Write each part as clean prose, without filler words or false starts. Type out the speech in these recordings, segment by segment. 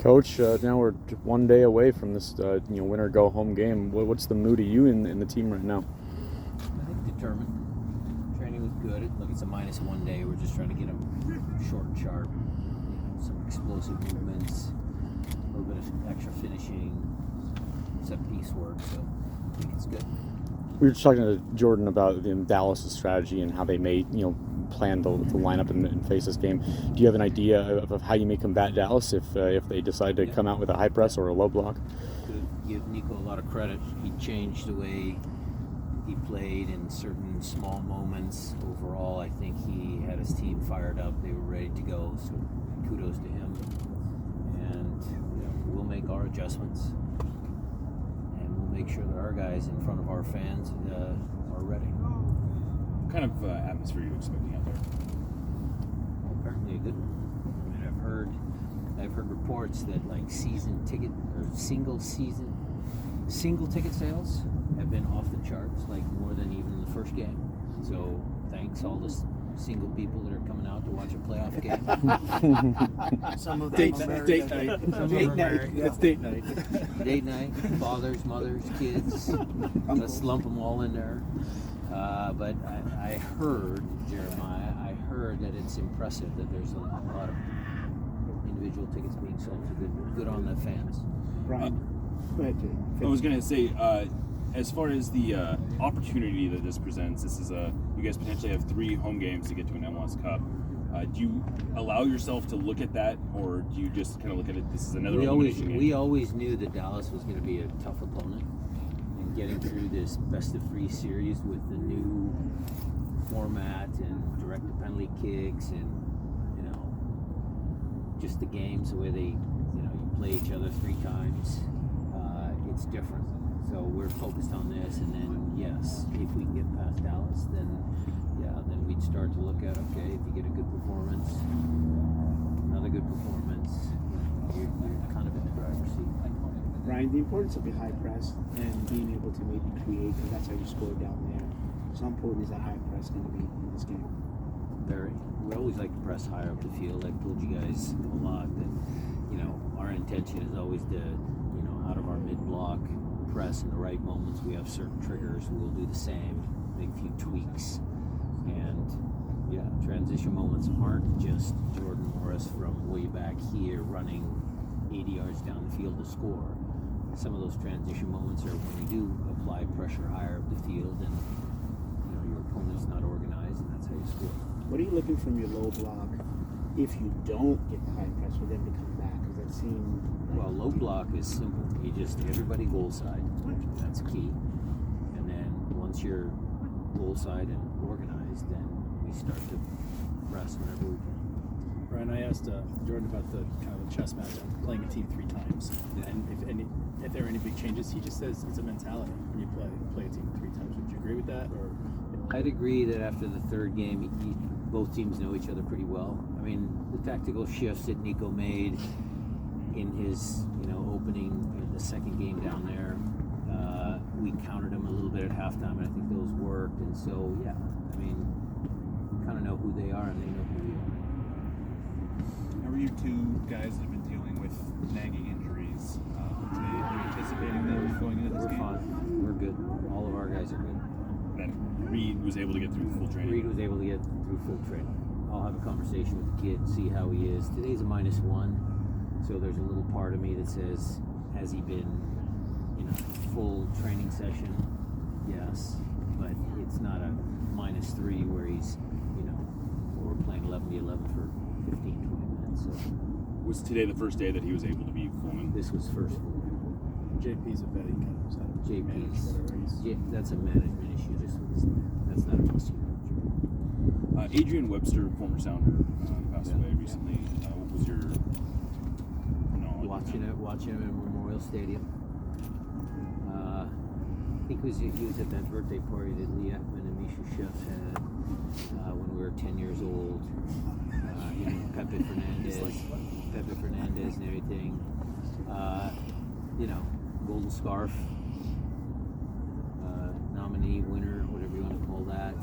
Coach, now we're one day away from this winner go home game. What's the mood of you in the team right now? I think determined. Training was good. Look, it's a -1 day. We're just trying to get them short and sharp. Some explosive movements, a little bit of extra finishing, set piece work. So I think it's good. We were just talking to Jordan about Dallas' strategy and how they may plan the lineup and face this game. Do you have an idea of how you may combat Dallas if they decide to come out with a high press or a low block? To give Nico a lot of credit, he changed the way he played in certain small moments. Overall, I think he had his team fired up. They were ready to go. So kudos to him. And we'll make our adjustments, and we'll make sure that our guys in front of our fans are ready. What kind of atmosphere are you expecting out there? Well, apparently a good one. I mean, I've heard reports that like season ticket or single ticket sales have been off the charts, like more than even the first game. So thanks all the single people that are coming out to watch a playoff game. Some of them Date are night. Date night. It's date night. Date night, fathers, mothers, kids. Let's lump them all in there. But I heard, Jeremiah, that it's impressive that there's a lot of individual tickets being sold. So good on the fans. Brian, go ahead, Jay. I was going to say, as far as the opportunity that this presents, this is you guys potentially have 3 home games to get to an MLS Cup. Do you allow yourself to look at that, or do you just kind of look at it, this is another elimination game? We always knew that Dallas was going to be a tough opponent. And getting through this best-of-3 series with the new format and direct to penalty kicks and just the games, the way they you play each other 3 times, it's different. So we're focused on this, and then yes, if we can get past Dallas, then we'd start to look at, okay, if you get a good performance, another good performance, you're kind of in the driver's seat. Brian, the importance of the high press and being able to maybe create, and that's how you score down there. So how important is that high press going to be in this game? Very. We always like to press higher up the field. I've told you guys a lot that, our intention is always to, out of our mid-block press in the right moments. We have certain triggers. We'll do the same, make a few tweaks. And, transition moments aren't just Jordan Morris from way back here running 80 yards down the field to score. Some of those transition moments are when you do apply pressure higher up the field and your opponent's not organized, and that's how you score. What are you looking from your low block if you don't get the high press for them to come back? Because that seemed well, low block is simple. You just everybody goal side. That's key. And then once you're goal side and organized, then we start to press whenever we can. Brian, I asked Jordan about the kind of the chess match on playing a team 3 times, and if there are any big changes, he just says it's a mentality when you play a team 3 times. Would you agree with that, or? I'd agree that after the 3rd game, both teams know each other pretty well. I mean, the tactical shifts that Nico made in his opening in the 2nd game down there, we countered him a little bit at halftime, and I think those worked. And so, we kind of know who they are, and they know who we are. How are you 2 guys that have been dealing with nagging injuries? Are you anticipating them going into this game? We're fine. We're good. All of our guys are good. And Reed was able to get through full training. Reed was able to get through full training. I'll have a conversation with the kid, see how he is. Today's a -1, so there's a little part of me that says, has he been in a full training session? Yes, but it's not a -3 where he's, where we're playing 11v11 for 15, 20 minutes. So Was today the first day that he was able to be full? this was first. JP's a vet. He kind of knows how to manage JP's. whatever That's a management issue. That's not a muscular injury. Adrian Webster, former Sounder, passed away recently. What was your knowledge? Watching him in Memorial Stadium. I think he was at that birthday party that Lee Ekman and Misha Schiff had when we were 10 years old. Pepe Fernandez and everything. Golden Scarf nominee, winner, whatever you want to call that.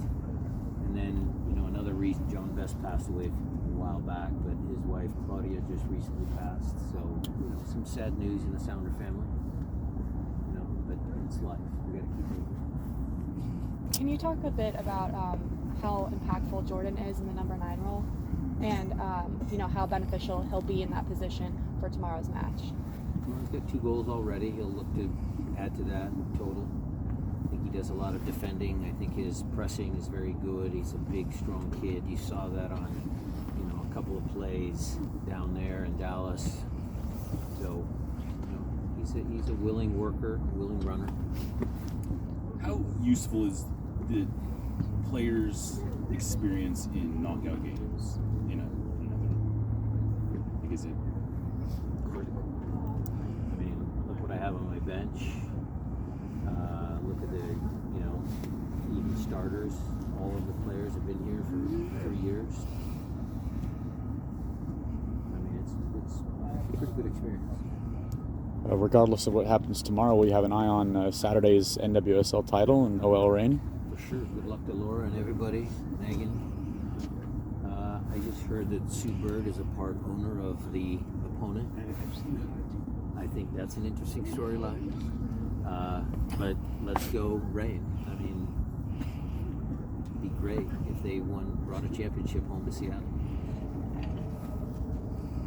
And then, another reason John Best passed away a while back, but his wife Claudia just recently passed. So, sad news in the Sounder family. You know, but it's life. We got to keep moving. Can you talk a bit about how impactful Jordan is in the number 9 role, and how beneficial he'll be in that position for tomorrow's match? Well, he's got 2 goals already. He'll look to add to that total. I think he does a lot of defending. I think his pressing is very good. He's a big, strong kid. You saw that on, a couple of plays down there in Dallas. So, he's a willing worker, a willing runner. How useful is the players' experience in knockout games in another? Like, is it Critical. I mean, look what I have on my bench. Look at the, even starters. All of the players have been here for 3 years. I mean, it's a pretty good experience. Regardless of what happens tomorrow, we have an eye on Saturday's NWSL title and OL reign. For sure. Good luck to Laura and everybody. Megan. I just heard that Sue Bird is a part owner of the opponent. I think that's an interesting storyline. But let's go Reign. I mean, it'd be great if they brought a championship home to Seattle.